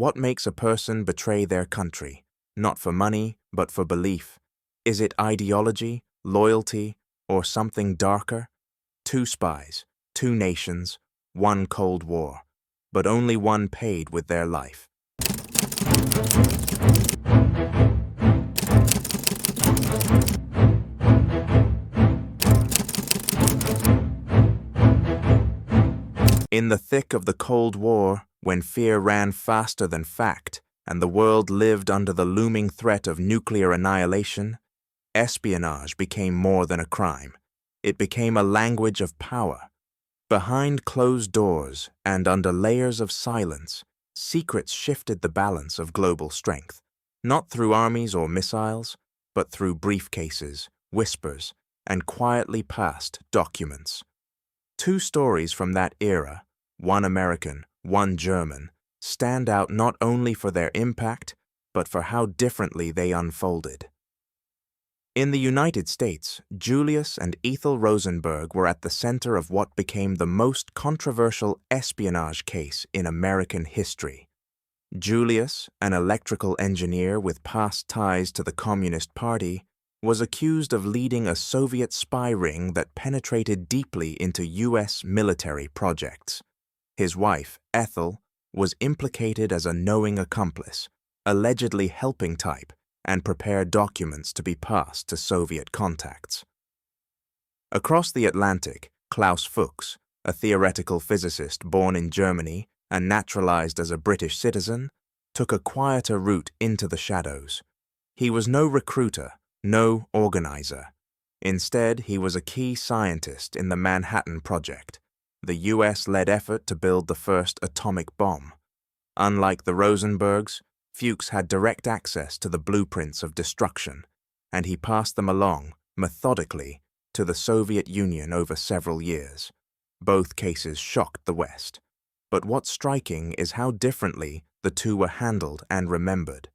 What makes a person betray their country, not for money, but for belief? Is it ideology, loyalty, or something darker? Two spies, two nations, one Cold War, but only one paid with their life. In the thick of the Cold War, when fear ran faster than fact, and the world lived under the looming threat of nuclear annihilation, espionage became more than a crime. It became a language of power. Behind closed doors and under layers of silence, secrets shifted the balance of global strength, not through armies or missiles, but through briefcases, whispers, and quietly passed documents. Two stories from that era, one American, one German, stand out not only for their impact, but for how differently they unfolded. In the United States, Julius and Ethel Rosenberg were at the center of what became the most controversial espionage case in American history. Julius, an electrical engineer with past ties to the Communist Party, was accused of leading a Soviet spy ring that penetrated deeply into U.S. military projects. His wife, Ethel, was implicated as a knowing accomplice, allegedly helping type, and prepare documents to be passed to Soviet contacts. Across the Atlantic, Klaus Fuchs, a theoretical physicist born in Germany and naturalized as a British citizen, took a quieter route into the shadows. He was no recruiter, no organizer. Instead, he was a key scientist in the Manhattan Project, the US-led effort to build the first atomic bomb. Unlike the Rosenbergs, Fuchs had direct access to the blueprints of destruction, and he passed them along, methodically, to the Soviet Union over several years. Both cases shocked the West. But what's striking is how differently the two were handled and remembered.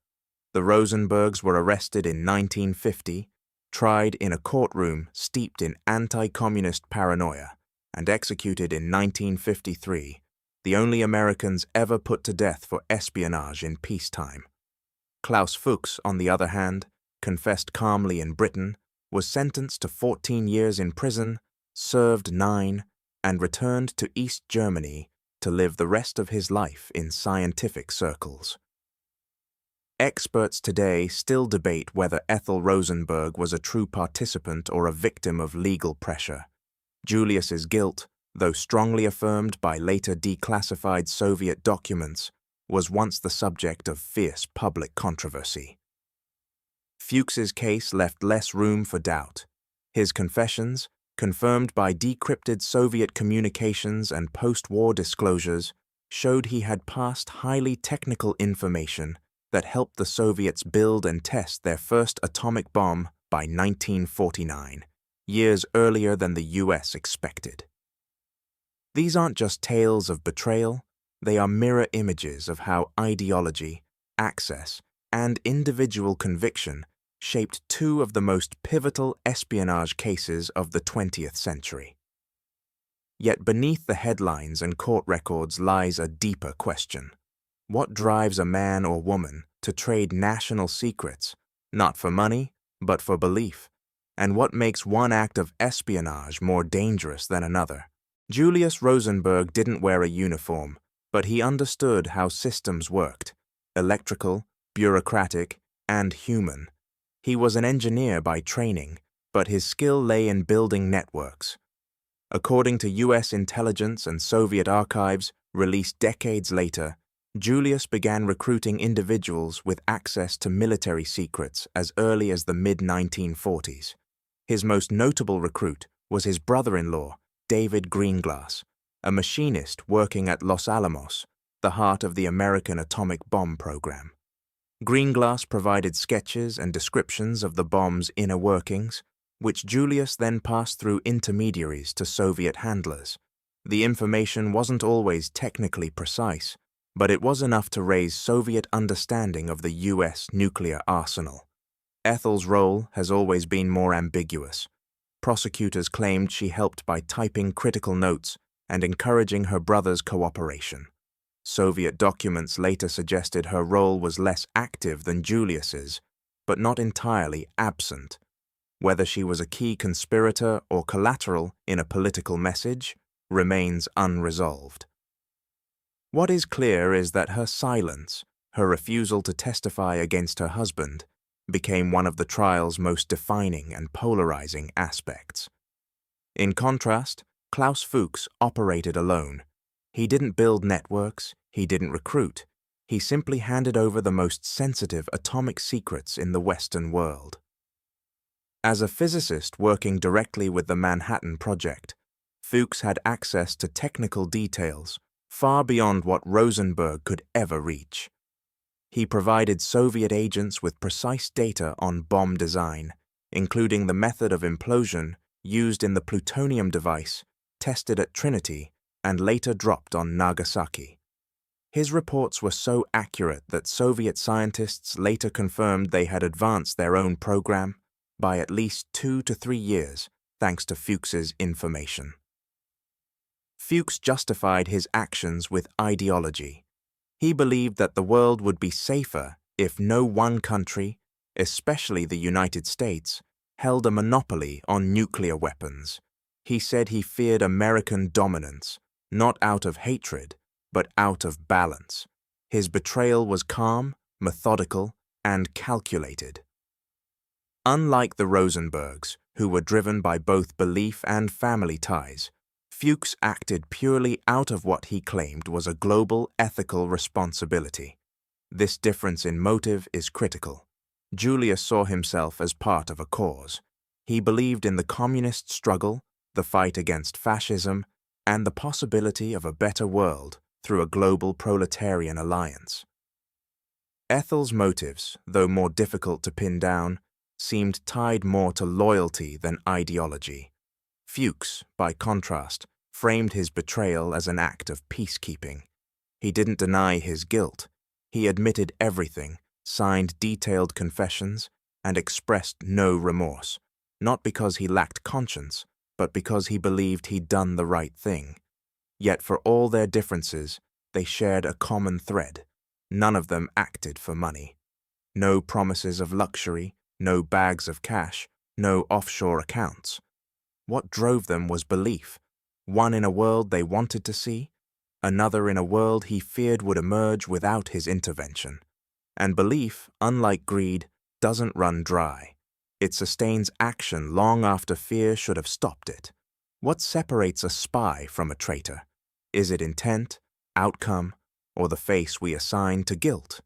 The Rosenbergs were arrested in 1950, tried in a courtroom steeped in anti-communist paranoia, and executed in 1953, the only Americans ever put to death for espionage in peacetime. Klaus Fuchs, on the other hand, confessed calmly in Britain, was sentenced to 14 years in prison, served 9, and returned to East Germany to live the rest of his life in scientific circles. Experts today still debate whether Ethel Rosenberg was a true participant or a victim of legal pressure. Julius's guilt, though strongly affirmed by later declassified Soviet documents, was once the subject of fierce public controversy. Fuchs's case left less room for doubt. His confessions, confirmed by decrypted Soviet communications and post-war disclosures, showed he had passed highly technical information that helped the Soviets build and test their first atomic bomb by 1949, years earlier than the US expected. These aren't just tales of betrayal, they are mirror images of how ideology, access, and individual conviction shaped two of the most pivotal espionage cases of the 20th century. Yet beneath the headlines and court records lies a deeper question. What drives a man or woman to trade national secrets, not for money, but for belief? And what makes one act of espionage more dangerous than another? Julius Rosenberg didn't wear a uniform, but he understood how systems worked: electrical, bureaucratic, and human. He was an engineer by training, but his skill lay in building networks. According to US intelligence and Soviet archives released decades later, Julius began recruiting individuals with access to military secrets as early as the mid-1940s. His most notable recruit was his brother-in-law, David Greenglass, a machinist working at Los Alamos, the heart of the American atomic bomb program. Greenglass provided sketches and descriptions of the bomb's inner workings, which Julius then passed through intermediaries to Soviet handlers. The information wasn't always technically precise, but it was enough to raise Soviet understanding of the US nuclear arsenal. Ethel's role has always been more ambiguous. Prosecutors claimed she helped by typing critical notes and encouraging her brother's cooperation. Soviet documents later suggested her role was less active than Julius's, but not entirely absent. Whether she was a key conspirator or collateral in a political message remains unresolved. What is clear is that her silence, her refusal to testify against her husband, became one of the trial's most defining and polarizing aspects. In contrast, Klaus Fuchs operated alone. He didn't build networks, he didn't recruit, he simply handed over the most sensitive atomic secrets in the Western world. As a physicist working directly with the Manhattan Project, Fuchs had access to technical details far beyond what Rosenberg could ever reach. He provided Soviet agents with precise data on bomb design, including the method of implosion used in the plutonium device tested at Trinity and later dropped on Nagasaki. His reports were so accurate that Soviet scientists later confirmed they had advanced their own program by at least 2 to 3 years thanks to Fuchs's information. Fuchs justified his actions with ideology. He believed that the world would be safer if no one country, especially the United States, held a monopoly on nuclear weapons. He said he feared American dominance, not out of hatred, but out of balance. His betrayal was calm, methodical, and calculated. Unlike the Rosenbergs, who were driven by both belief and family ties, Fuchs acted purely out of what he claimed was a global ethical responsibility. This difference in motive is critical. Julius saw himself as part of a cause. He believed in the communist struggle, the fight against fascism, and the possibility of a better world through a global proletarian alliance. Ethel's motives, though more difficult to pin down, seemed tied more to loyalty than ideology. Fuchs, by contrast, framed his betrayal as an act of peacekeeping. He didn't deny his guilt. He admitted everything, signed detailed confessions, and expressed no remorse, not because he lacked conscience, but because he believed he'd done the right thing. Yet for all their differences, they shared a common thread. None of them acted for money. No promises of luxury, no bags of cash, no offshore accounts. What drove them was belief, one in a world they wanted to see, another in a world he feared would emerge without his intervention. And belief, unlike greed, doesn't run dry. It sustains action long after fear should have stopped it. What separates a spy from a traitor? Is it intent, outcome, or the face we assign to guilt?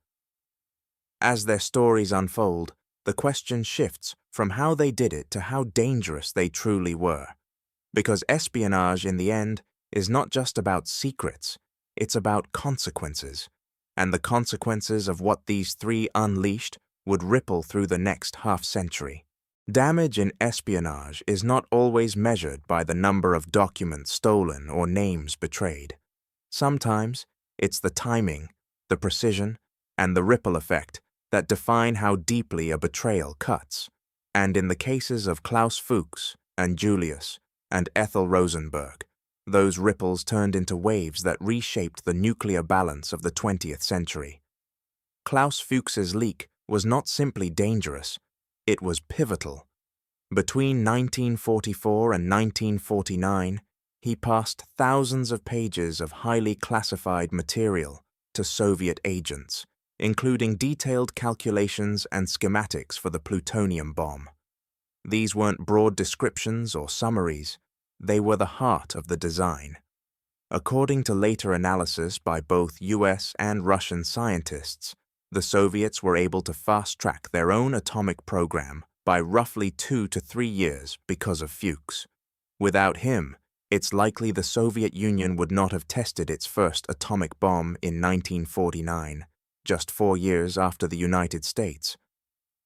As their stories unfold, the question shifts from how they did it to how dangerous they truly were. Because espionage, in the end, is not just about secrets, it's about consequences. And the consequences of what these three unleashed would ripple through the next half-century. Damage in espionage is not always measured by the number of documents stolen or names betrayed. Sometimes it's the timing, the precision, and the ripple effect that define how deeply a betrayal cuts. And in the cases of Klaus Fuchs and Julius and Ethel Rosenberg, those ripples turned into waves that reshaped the nuclear balance of the 20th century. Klaus Fuchs's leak was not simply dangerous, it was pivotal. Between 1944 and 1949, he passed thousands of pages of highly classified material to Soviet agents, including detailed calculations and schematics for the plutonium bomb. These weren't broad descriptions or summaries, they were the heart of the design. According to later analysis by both US and Russian scientists, the Soviets were able to fast-track their own atomic program by roughly 2 to 3 years because of Fuchs. Without him, it's likely the Soviet Union would not have tested its first atomic bomb in 1949, just 4 years after the United States.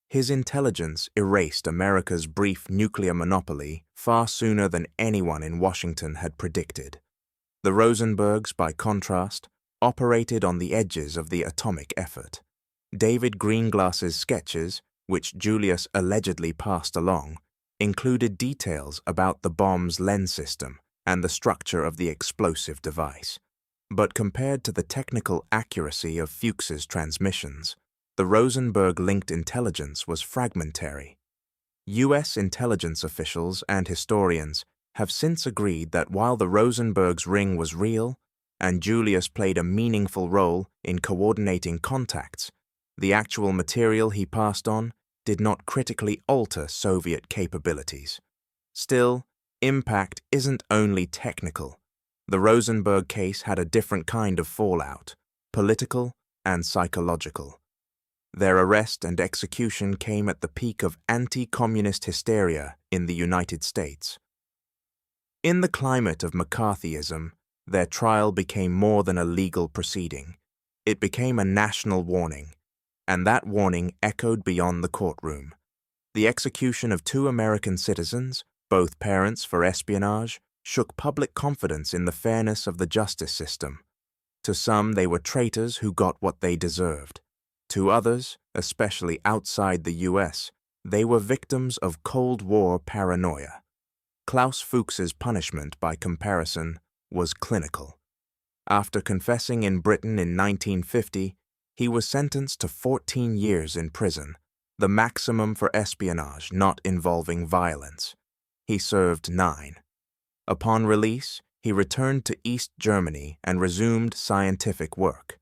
His intelligence erased America's brief nuclear monopoly far sooner than anyone in Washington had predicted. The Rosenbergs, by contrast, operated on the edges of the atomic effort. David Greenglass's sketches, which Julius allegedly passed along, included details about the bomb's lens system and the structure of the explosive device. But compared to the technical accuracy of Fuchs's transmissions, the Rosenberg-linked intelligence was fragmentary. U.S. intelligence officials and historians have since agreed that while the Rosenberg's ring was real, and Julius played a meaningful role in coordinating contacts, the actual material he passed on did not critically alter Soviet capabilities. Still, impact isn't only technical. The Rosenberg case had a different kind of fallout, political and psychological. Their arrest and execution came at the peak of anti-communist hysteria in the United States. In the climate of McCarthyism, their trial became more than a legal proceeding. It became a national warning, and that warning echoed beyond the courtroom. The execution of 2 American citizens, both parents for espionage, shook public confidence in the fairness of the justice system. To some, they were traitors who got what they deserved. To others, especially outside the U.S., they were victims of Cold War paranoia. Klaus Fuchs's punishment, by comparison, was clinical. After confessing in Britain in 1950, he was sentenced to 14 years in prison, the maximum for espionage not involving violence. He served 9. Upon release, he returned to East Germany and resumed scientific work.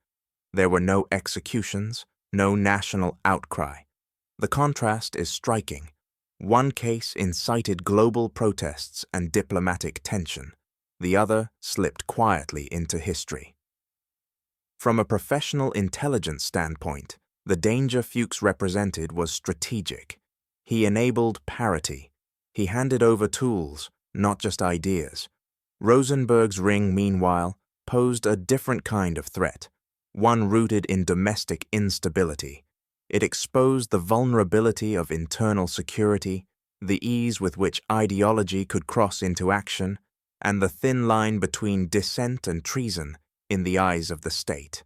There were no executions, no national outcry. The contrast is striking. One case incited global protests and diplomatic tension. The other slipped quietly into history. From a professional intelligence standpoint, the danger Fuchs represented was strategic. He enabled parity. He handed over tools, not just ideas. Rosenberg's ring, meanwhile, posed a different kind of threat, one rooted in domestic instability. It exposed the vulnerability of internal security, the ease with which ideology could cross into action, and the thin line between dissent and treason in the eyes of the state.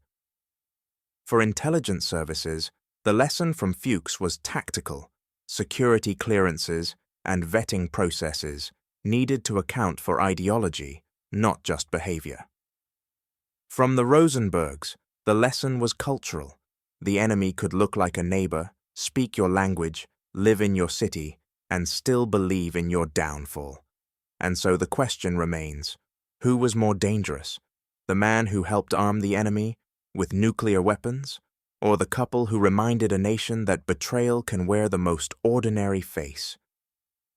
For intelligence services, the lesson from Fuchs was tactical. Security clearances and vetting processes needed to account for ideology, not just behavior. From the Rosenbergs, the lesson was cultural. The enemy could look like a neighbor, speak your language, live in your city, and still believe in your downfall. And so the question remains, who was more dangerous? The man who helped arm the enemy with nuclear weapons, or the couple who reminded a nation that betrayal can wear the most ordinary face?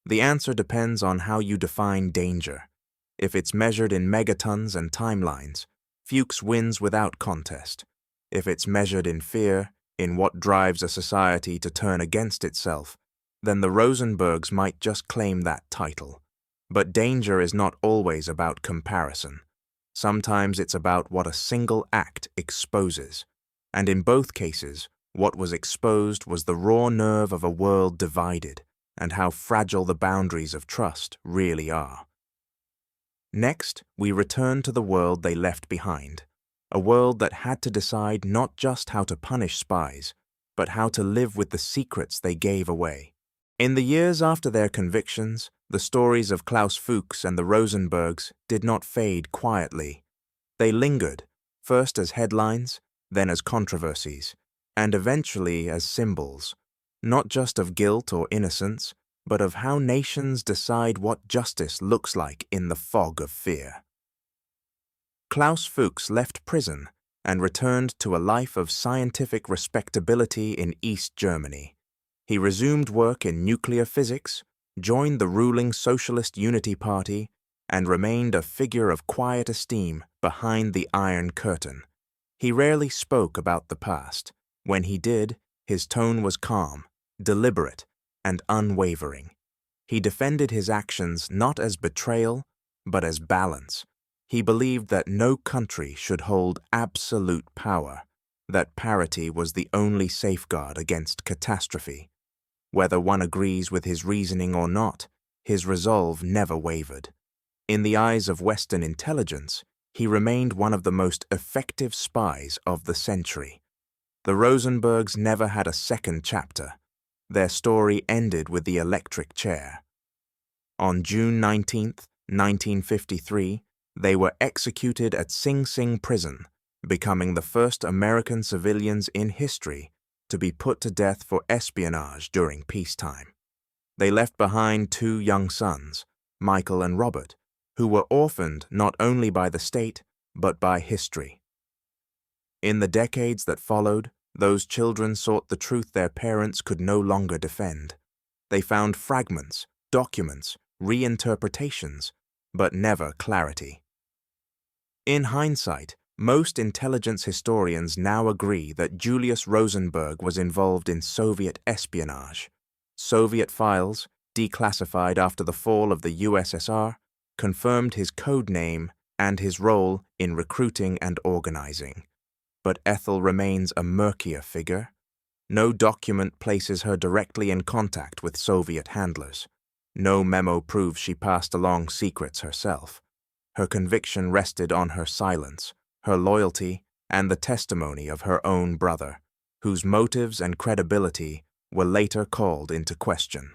The answer depends on how you define danger. If it's measured in megatons and timelines, Fuchs wins without contest. If it's measured in fear, in what drives a society to turn against itself, then the Rosenbergs might just claim that title. But danger is not always about comparison. Sometimes it's about what a single act exposes. And in both cases, what was exposed was the raw nerve of a world divided, and how fragile the boundaries of trust really are. Next, we return to the world they left behind, a world that had to decide not just how to punish spies, but how to live with the secrets they gave away. In the years after their convictions, the stories of Klaus Fuchs and the Rosenbergs did not fade quietly. They lingered, first as headlines, then as controversies, and eventually as symbols, not just of guilt or innocence, but of how nations decide what justice looks like in the fog of fear. Klaus Fuchs left prison and returned to a life of scientific respectability in East Germany. He resumed work in nuclear physics, joined the ruling Socialist Unity Party, and remained a figure of quiet esteem behind the Iron Curtain. He rarely spoke about the past. When he did, his tone was calm, deliberate, and unwavering. He defended his actions not as betrayal, but as balance. He believed that no country should hold absolute power, that parity was the only safeguard against catastrophe. Whether one agrees with his reasoning or not, his resolve never wavered. In the eyes of Western intelligence, he remained one of the most effective spies of the century. The Rosenbergs never had a second chapter. Their story ended with the electric chair. On June 19, 1953, They were executed at Sing Sing prison, becoming the first American civilians in history to be put to death for espionage during peacetime. They left behind 2 young sons, Michael and Robert, who were orphaned not only by the state, but by history. In the decades that followed, those children sought the truth their parents could no longer defend. They found fragments, documents, reinterpretations, but never clarity. In hindsight, most intelligence historians now agree that Julius Rosenberg was involved in Soviet espionage. Soviet files, declassified after the fall of the USSR, confirmed his code name and his role in recruiting and organizing. But Ethel remains a murkier figure. No document places her directly in contact with Soviet handlers. No memo proves she passed along secrets herself. Her conviction rested on her silence, her loyalty, and the testimony of her own brother, whose motives and credibility were later called into question.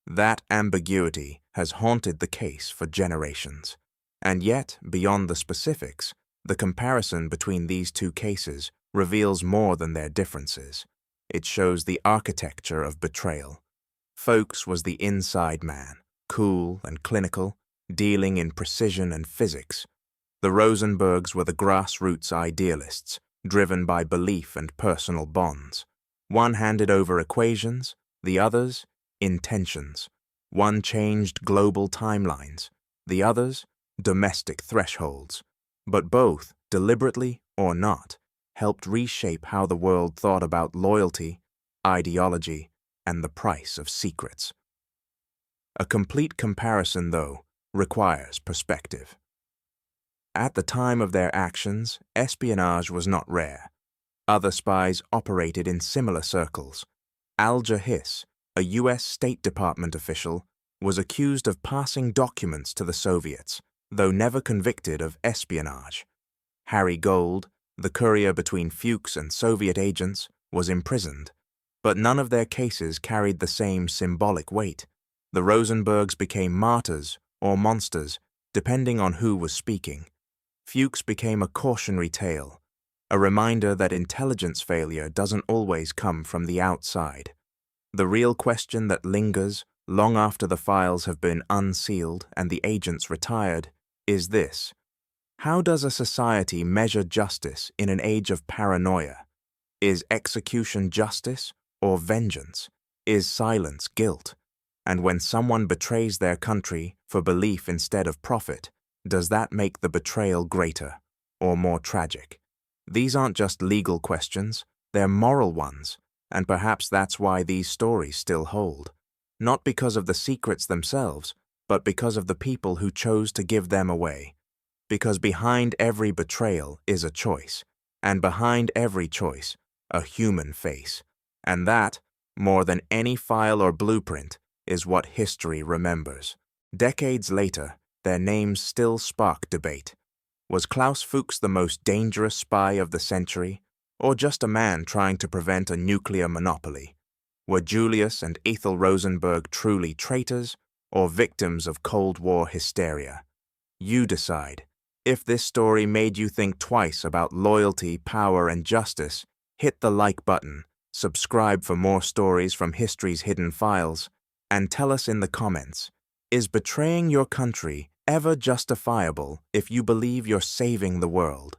That ambiguity has haunted the case for generations. And yet, beyond the specifics, the comparison between these 2 cases reveals more than their differences. It shows the architecture of betrayal. Fuchs was the inside man, cool and clinical, dealing in precision and physics. The Rosenbergs were the grassroots idealists, driven by belief and personal bonds. One handed over equations, the others, intentions. One changed global timelines, the others, domestic thresholds. But both, deliberately or not, helped reshape how the world thought about loyalty, ideology, and the price of secrets. A complete comparison, though, requires perspective. At the time of their actions, espionage was not rare. Other spies operated in similar circles. Alger Hiss, a U.S. State Department official, was accused of passing documents to the Soviets, though never convicted of espionage. Harry Gold, the courier between Fuchs and Soviet agents, was imprisoned, but none of their cases carried the same symbolic weight. The Rosenbergs became martyrs or monsters, depending on who was speaking. Fuchs became a cautionary tale, a reminder that intelligence failure doesn't always come from the outside. The real question that lingers long after the files have been unsealed and the agents retired is this: how does a society measure justice in an age of paranoia? Is execution justice or vengeance? Is silence guilt? And when someone betrays their country for belief instead of profit, does that make the betrayal greater or more tragic? These aren't just legal questions, they're moral ones, and perhaps that's why these stories still hold. Not because of the secrets themselves, but because of the people who chose to give them away. Because behind every betrayal is a choice, and behind every choice, a human face. And that, more than any file or blueprint, is what history remembers. Decades later, their names still spark debate. Was Klaus Fuchs the most dangerous spy of the century, or just a man trying to prevent a nuclear monopoly? Were Julius and Ethel Rosenberg truly traitors, or victims of Cold War hysteria? You decide. If this story made you think twice about loyalty, power, and justice, hit the like button, subscribe for more stories from history's hidden files, and tell us in the comments, is betraying your country ever justifiable if you believe you're saving the world?